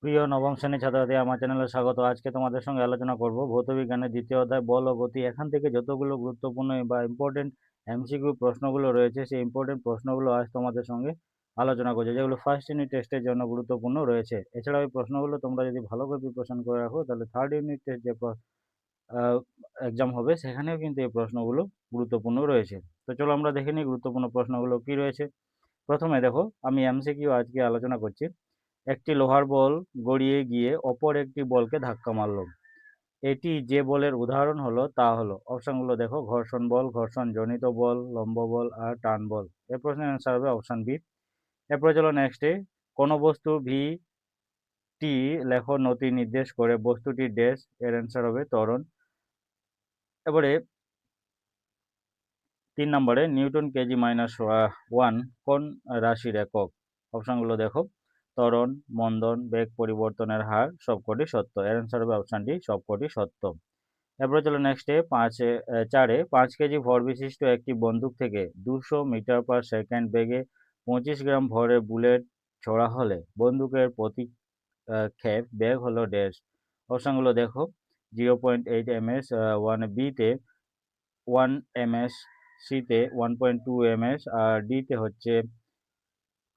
প্রিয় নবম শ্রেণীর ছাত্রছাত্রী, আমার চ্যানেলে স্বাগত। আজকে তোমাদের সঙ্গে আলোচনা করব ভৌতবিজ্ঞানের দ্বিতীয় অধ্যায় বল ও গতি। এখান থেকে যতগুলো গুরুত্বপূর্ণ বা ইম্পর্টেন্ট এমসিকিউ প্রশ্নগুলো রয়েছে, সেই ইম্পর্টেন্ট প্রশ্নগুলো আজ তোমাদের সঙ্গে আলোচনা করছে, যেগুলো ফার্স্ট ইউনিট টেস্টের জন্য গুরুত্বপূর্ণ রয়েছে। এছাড়াও এই প্রশ্নগুলো তোমরা যদি ভালো করে প্রিপারেশন করে রাখো, তাহলে থার্ড ইউনিট টেস্ট যে এক্সাম হবে, সেখানেও কিন্তু এই প্রশ্নগুলো গুরুত্বপূর্ণ রয়েছে। তো চলো আমরা দেখে নিই গুরুত্বপূর্ণ প্রশ্নগুলো কি রয়েছে। প্রথমে দেখো, আমি এমসিকিউ আজকে আলোচনা করছি। একটি লোহার বল গড়িয়ে গিয়ে অপর একটি বলকে ধাক্কা মারল। এটি যে বলের উদাহরণ হলো তা হলো, অপশনগুলো দেখো, ঘর্ষণ বল, ঘর্ষণ জনিত বল, লম্ব বল আর টান বল। এই প্রশ্নের অ্যান্সার হবে অপশন বি। এরপরে চলো নেক্সটে, কোনো বস্তু ভি টি লেখো নতি নির্দেশ করে বস্তুটি ড্যাশ, এর অ্যান্সার হবে ত্বরণ। এবারে 3 নম্বরে, নিউটন কেজি মাইনাস ওয়ান কোন রাশির একক? অপশনগুলো দেখো, ত্বরণ, মন্দন, বেগ পরিবর্তনের হার, সবকটি সত্য। এর অ্যান্সার হবে অপশন ডি, সবকটি সত্য। এরপরে চলো নেক্সটে 4-এ 5 কেজি ভর বিশিষ্ট একটি বন্দুক থেকে 200 মিটার পার সেকেন্ড বেগে 25 গ্রাম ভরের বুলেট ছোড়া হলে বন্দুকের প্রতি ক্ষেপ বেগ হলো ড্যাশ। অপশনগুলো দেখো, 0.8 ms, 1 b-তে 1 ms, সি-তে 1.2 ms আর ডি-তে হচ্ছে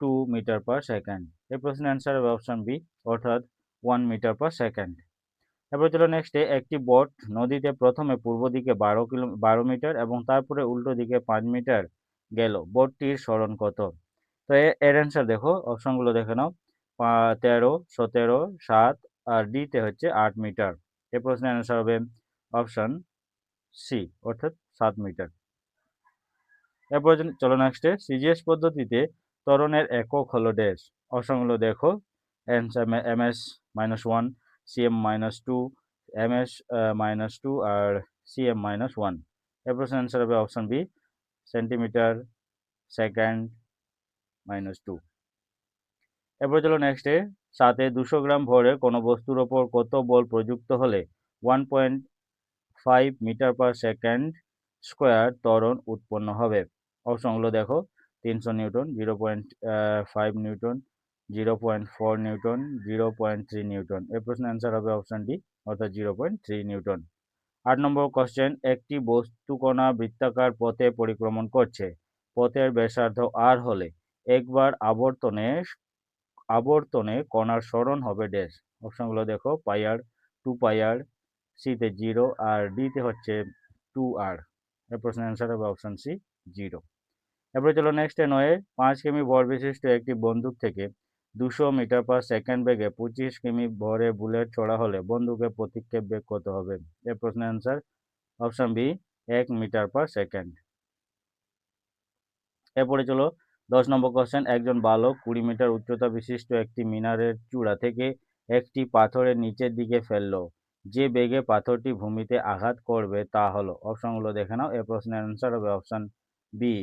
2 মিটার পার সেকেন্ড। এই প্রশ্নের অ্যান্সার হবে অপশন বি, অর্থাৎ 1 মিটার পার সেকেন্ড। এরপর চলো নেক্সটে, একটি বট নদীতে প্রথমে পূর্ব দিকে 12 মিটার এবং তারপরে উল্টো দিকে 5 মিটার গেল, বটটির সরণ কত? তো এর অ্যান্সার দেখো, অপশনগুলো দেখে নাও, 13, 17, 7 আর ডি-তে হচ্ছে 8 মিটার। এই প্রশ্নের অ্যান্সার হবে অপশন সি, অর্থাৎ 7 মিটার। এরপর চলো নেক্সটে, সিজিএস পদ্ধতিতে ত্বরণের একক হলো ড্যাশ। অপশনগুলো দেখো, ms-1, cm-2, ms-2 আর cm-1। এর প্রশ্নের অ্যান্সার হবে অপশন বি, সেন্টিমিটার সেকেন্ড -2। এরপর চলো নেক্সটে, 7-এ 200 গ্রাম ভরে কোনো বস্তুর ওপর কত বল প্রযুক্ত হলে 1.5 মিটার পার সেকেন্ড স্কোয়ার ত্বরণ উৎপন্ন হবে? অপশনগুলো দেখো, 300 নিউটন, 0.5 নিউটন, 0.4 নিউটন, 0.3 নিউটন। এই প্রশ্নের অ্যান্সার হবে অপশন ডি, অর্থাৎ 0.3 নিউটন। 8 নম্বর কোশ্চেন, একটি বস্তুকণা বৃত্তাকার পথে পরিক্রমণ করছে। পথের ব্যাসার্ধ আর হলে একবার আবর্তনে কণার সরণ হবে ড্যাশ। অপশনগুলো দেখো, পাইয়ার, 2 পাইয়ার, সি-তে 0 আর ডি-তে হচ্ছে 2r। এর প্রশ্নের অ্যান্সার হবে অপশন সি, 0। এরপরে চলো নেক্সটে 9-এ 5 কিমি ভর বিশিষ্ট একটি বন্দুক থেকে 200 মিটার পার সেকেন্ড বেগে 25 কিমি ভরে বুলেট ছোড়া হলে বন্দুকের প্রতিক্ষেপ বেগ কত হবে? এর প্রশ্নের answer option B, 1 metre per second. এরপরে চলো 10 নম্বর কোশ্চেন, একজন বালক 20 মিটার উচ্চতা বিশিষ্ট একটি মিনারের চূড়া থেকে একটি পাথরের নিচের দিকে ফেললো। যে বেগে পাথরটি ভূমিতে আঘাত করবে তা হলো, অপশনগুলো দেখে নাও। এর প্রশ্নের অ্যান্সার হবে অপশন বি,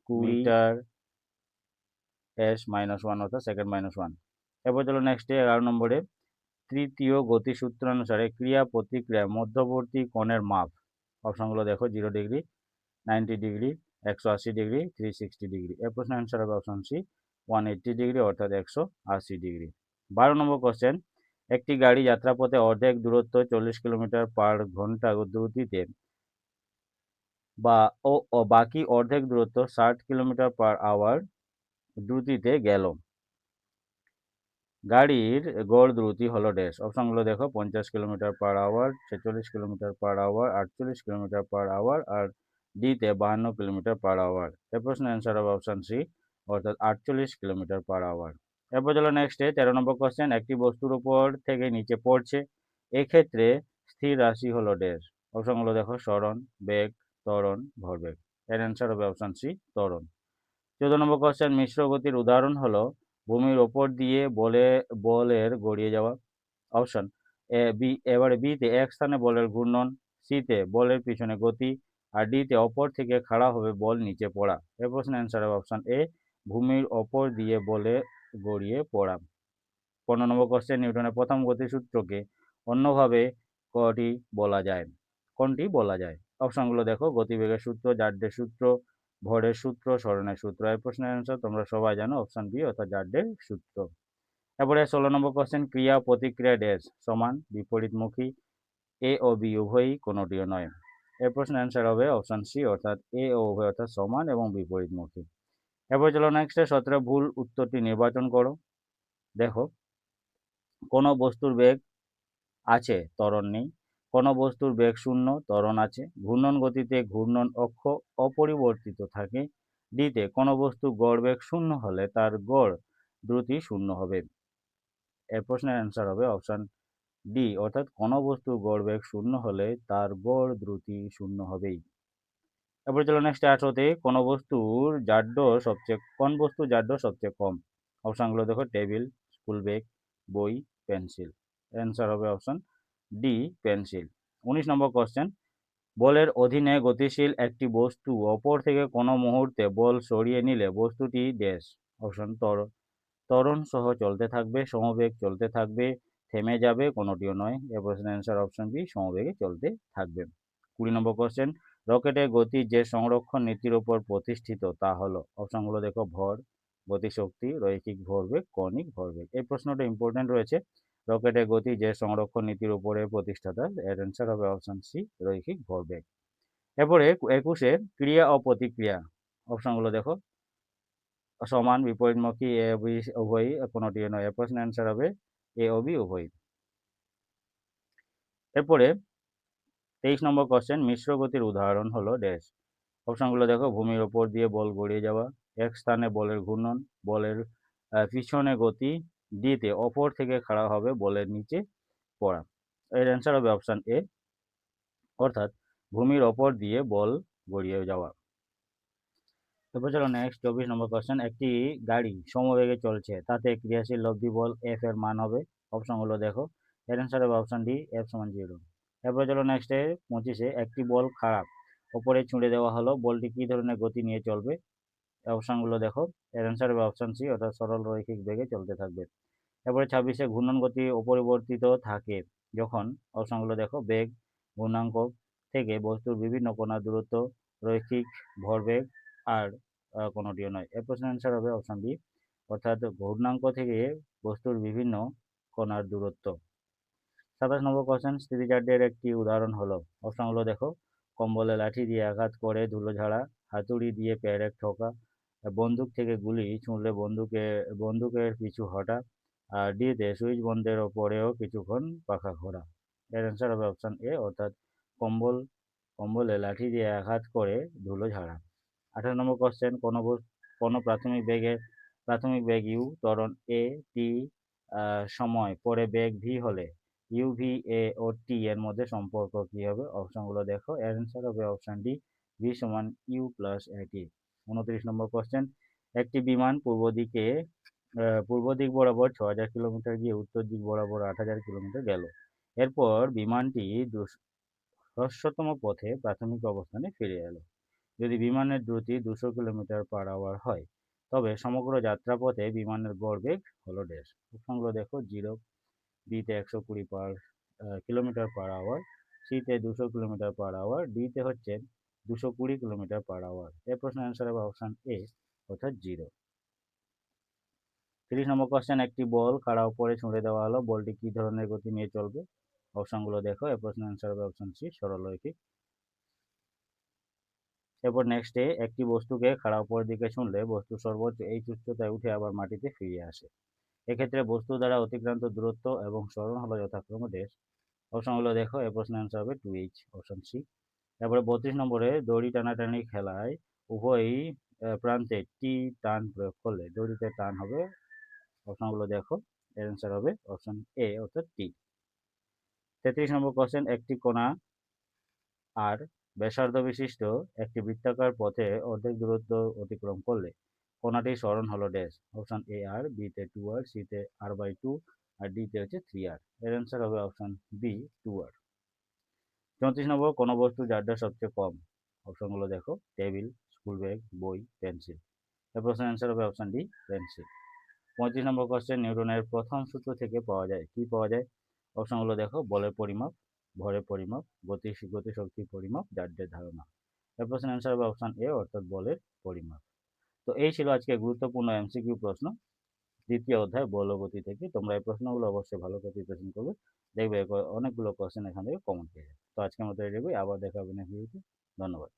20 মিটার s-1, অর্থাৎ সেকেন্ড -1। এরপর চলো নেক্সটে 11 নম্বরে, তৃতীয় গতিসূত্রানুসারে ক্রিয়া প্রতিক্রিয়ার মধ্যবর্তী কোণের মাপ। অপশনগুলো দেখো, 0 ডিগ্রি, 90 ডিগ্রি, 180 ডিগ্রি, 360 ডিগ্রি। এর প্রশ্নের অ্যান্সার হবে অপশন সি, 180 ডিগ্রি, অর্থাৎ 180 ডিগ্রি। 12 নম্বর কোশ্চেন, একটি গাড়ি যাত্রাপথে অর্ধেক দূরত্ব 40 কিলোমিটার পার ঘন্টা দ্রুতিতে ও বাকি অর্ধেক দূরত্ব 60 কিলোমিটার পার আওয়ার দ্রুতিতে গেল। গাড়ির গড় দ্রুতি হলো ড্যাশ। অপশনগুলো দেখো, 50 kilometre per hour, 46 kilometre per hour, 48 kilometre per hour আর ডি-তে 52 কিলোমিটার পার আওয়ার। এর প্রশ্নের অ্যান্সার হবে অপশন সি, অর্থাৎ 48 কিলোমিটার পার আওয়ার। এরপর চলো নেক্সটে 13 নম্বর কোশ্চেন, একটি বস্তুর উপর থেকে নিচে পড়ছে, এক্ষেত্রে স্থির রাশি হলো ড্যাশ। অপশনগুলো দেখো, সরণ, বেগ, ত্বরণ, ভরবেগ। এর অ্যান্সার হবে অপশন সি, ত্বরণ। 14 নম্বর কোশ্চেন, মিশ্র গতির উদাহরণ হলো ভূমির ওপর দিয়ে বলের গড়িয়ে যাওয়া। অপশন বি, এবারে বি-তে এক স্থানে বলের ঘূর্ণন, সি-তে বলের পিছনে গতি আর ডি-তে অপর থেকে খাড়া হবে বল নিচে পড়া। এর প্রশ্নের অ্যান্সার হবে অপশন এ, ভূমির ওপর দিয়ে বলে গড়িয়ে পড়া। 15 নম্বর কোশ্চেন, নিউটনের প্রথম গতিসূত্রকে অন্যভাবে কোনটি বলা যায়? অপশনগুলো দেখো, গতিবেগের সূত্র, জাড্ডের সূত্র, ভরের সূত্র, সরণের সূত্র। এই প্রশ্নের অ্যান্সার তোমরা সবাই জানো, অপশন বি, অর্থাৎ জাড্ডের সূত্র। এরপরে 16 নম্বর কোশ্চেন, ক্রিয়া প্রতিক্রিয়া ড্যাশ সমান বিপরীতমুখী, এ ও বি উভয়ই কোনোটিও নয়। এর প্রশ্নের অ্যান্সার হবে অপশন সি, অর্থাৎ এ ও উভয় অর্থাৎ সমান এবং বিপরীতমুখী। এরপর চলো নেক্সটে 17 ভুল উত্তরটি নির্বাচন করো। দেখো, কোনো বস্তুর বেগ আছে, ত্বরণ নেই। কোনো বস্তুর বেগ শূন্য, ত্বরণ আছে। ঘূর্ণন গতিতে ঘূর্ণন অক্ষ অপরিবর্তিত থাকে। ডিতে কোনো বস্তুর গড় বেগ শূন্য হলে তার গড় দ্রুতি শূন্য হবে। এর প্রশ্নের অ্যান্সার হবে অপশন ডি, অর্থাৎ কোনো বস্তুর গড় বেগ শূন্য হলে তার গড় দ্রুতি শূন্য হবেই। এরপরে চলো নেক্সট 18তে কোন বস্তুর জাড্য সবচেয়ে কম। অপশনগুলো দেখো, টেবিল, স্কুল ব্যাগ, বই, পেন্সিল। অ্যান্সার হবে অপশন ডি, পেন্সিল। 19 নম্বর কোশ্চেন, বলের অধীনে গতিশীল একটি বস্তু অপর থেকে কোনো মুহূর্তে বল সরিয়ে নিলে বস্তুটি ড্যাশ। অপশন ত্বরণ সহ চলতে থাকবে, সমবেগ চলতে থাকবে, থেমে যাবে, কোনোটিও নয়। এর প্রশ্নের অ্যান্সার অপশন বি, সমবেগে চলতে থাকবে। 20 নম্বর কোশ্চেন, রকেটের গতি যে সংরক্ষণ নীতির উপর প্রতিষ্ঠিত তা হলো। অপশনগুলো দেখো, ভর, গতিশক্তি, রৈখিক ভরবেগ, কৌণিক ভরবেগ। এই প্রশ্নটা ইম্পর্টেন্ট রয়েছে। রকেটের গতি যে সংরক্ষণ নীতির উপরে প্রতিষ্ঠাতা, এর অ্যান্সার হবে অপশন সি, রৈখিক ভরবেগ। এরপরে 21-এ ক্রিয়া ও প্রতিক্রিয়া। অপশনগুলো দেখো, সমান, বিপরীতমুখী, এ বি উভয়ই, কোনোটিও নয়। এর প্রশ্নের অ্যান্সার হবে এ ও বি উভয়ই। এরপরে 23 নম্বর কোশ্চেন, মিশ্র গতির উদাহরণ হলো ড্যাশ। অপশনগুলো দেখো, ভূমির ওপর দিয়ে বল গড়িয়ে যাওয়া, এক স্থানে বলের ঘূর্ণন, বলের পিছনে গতি, ডিতে অপর থেকে খাড়া হবে বলের নিচে পড়া। এর অ্যান্সার হবে অপশন এ, অর্থাৎ ভূমির ওপর দিয়ে বল গড়িয়ে যাওয়া। তারপর চলো নেক্সট 24 নম্বর কোশ্চেন, একটি গাড়ি সমবেগে চলছে, তাতে ক্রিয়াশীল লব্ধি বল এফ এর মান হবে। অপশনগুলো দেখো, এর অ্যান্সার হবে অপশন ডি, এফ সমান 0। এরপর চলো নেক্সটে 25-এ একটি বল খারাপ ওপরে ছুঁড়ে দেওয়া হলো, বলটি কি ধরনের গতি নিয়ে চলবে। অপশনগুলো দেখো, এর অ্যান্সার হবে অপশন সি, অর্থাৎ সরল রৈখিক বেগে চলতে থাকবে। এরপরে 26-এ ঘূর্ণন গতি অপরিবর্তিত থাকে যখন। অপশনগুলো দেখো, বেগ, ঘূর্ণাঙ্ক থেকে বস্তুর বিভিন্ন কোণার দূরত্ব, রৈখিক ভরবেগ, আর কোনোটিও নয়। এর প্রশ্নের অ্যান্সার হবে অপশন বি, অর্থাৎ ঘূর্ণাঙ্ক থেকে বস্তুর বিভিন্ন কোণার দূরত্ব। 27 নম্বর কোশ্চেন, স্থিতিজাড্যের একটি উদাহরণ হলো। অপশনগুলো দেখো, কম্বলে লাঠি দিয়ে আঘাত করে ধুলো ঝাড়া, হাতুড়ি দিয়ে পেরেক ঠোকা, বন্দুক থেকে গুলি ছুঁড়লে বন্দুকের পিছু হটা, আর ডিতে সুইচ বন্ধের ওপরেও কিছুক্ষণ পাখা ঘোরা। এর অ্যান্সার হবে অপশন এ, অর্থাৎ কম্বলে লাঠি দিয়ে আঘাত করে ধুলো ঝাড়া। 18 নম্বর কোশ্চেন, কোনো প্রাথমিক বেগ ইউ, ত্বরণ এ টি সময় পরে বেগ ভি হলে ইউ ভি এ ও টি এর মধ্যে সম্পর্ক কি হবে। অপশনগুলো দেখো, এর অ্যান্সার হবে অপশন ডি, ভি সমান ইউ প্লাস এ টি। 29 নম্বর কোশ্চেন, একটি বিমান পূর্ব দিক বরাবর 6000 কিলোমিটার গিয়ে উত্তর দিক বরাবর 8000 কিলোমিটার গেল। এরপর বিমানটি 200তম পথে প্রাথমিক অবস্থানে ফিরে এলো। যদি বিমানের দ্রুতি 200 কিলোমিটার/আওয়ার হয়, তবে সমগ্র যাত্রাপথে বিমানের গড় বেগ হলো ড্যাশ। অপশনগুলো দেখো, 0, বিতে 120 কিলোমিটার/আওয়ার, সিতে 200 কিলোমিটার/আওয়ার, ডিতে হচ্ছে 220 কিলোমিটার/আওয়ার। এর প্রশ্নের অ্যান্সার হবে অপশন এ, অর্থাৎ 0। 30 নম্বর কোশ্চেন, একটি বল খাড়া উপরে ছুঁড়ে দেওয়া হলো, বলটি কি ধরনের গতি নিয়ে চলবে। অপশনগুলো দেখো, এর প্রশ্নের অ্যান্সার হবে অপশন সি, সরলরৈখিক। এরপর নেক্সটে একটি বস্তুকে খাড়া উপরের দিকে ছুঁড়লে বস্তু সর্বোচ্চ এইচ উচ্চতায় উঠে আবার মাটিতে ফিরে আসে। এক্ষেত্রে বস্তু দ্বারা অতিক্রান্ত দূরত্ব এবং সরণ হলো যথাক্রমে ড্যাশ। অপশনগুলো দেখো, এর প্রশ্নের অ্যান্সার হবে 2h, অপশন সি। তারপরে 32 নম্বরে দড়ি টানাটানি খেলায় উভয়ই প্রান্তে টি টান প্রয়োগ করলে দড়িতে টান হবে। অপশনগুলো দেখো, এর অ্যান্সার হবে অপশন এ, অর্থাৎ টি। 33 নম্বর কোশ্চেন, একটি কোণা আর ব্যাসার্ধ বিশিষ্ট একটি বৃত্তাকার পথে অর্ধেক দূরত্ব অতিক্রম করলে কোণাটির সরণ হলো ড্যাশ। অপশন এ আর, বিতে 2r, সিতে r/2, আর ডিতে হচ্ছে 3r। এর অ্যান্সার হবে অপশন বি, 2r। 34 নম্বর, কোনো বস্তু যার সবচেয়ে কম। অপশনগুলো দেখো, টেবিল, স্কুল ব্যাগ, বই, পেন্সিল। এর প্রশ্নের অ্যান্সার হবে অপশন ডি, পেন্সিল। 35 নম্বর কোশ্চেন, নিউটনের প্রথম সূত্র থেকে কি পাওয়া যায়। অপশনগুলো দেখো, বলের পরিমাপ, ভরের পরিমাপ, গতিশক্তির পরিমাপ, যার ধারণা। এর প্রশ্নের অ্যান্সার হবে অপশন এ, অর্থাৎ বলের পরিমাপ। তো এই ছিল আজকে গুরুত্বপূর্ণ এমসিকিউ প্রশ্ন। দ্বিতীয় অধ্যায় বলগতি থেকে। তোমরা এই প্রশ্নগুলো অবশ্যই ভালো করে প্রিপারেশন করবে। দেখবে অনেকগুলো কোয়েশ্চেন এখান থেকে কমন পেয়ে যাবে। তো আজকের মতো এটুকুই। আবার দেখা হবে নেক্সট ভিডিওতে। ধন্যবাদ।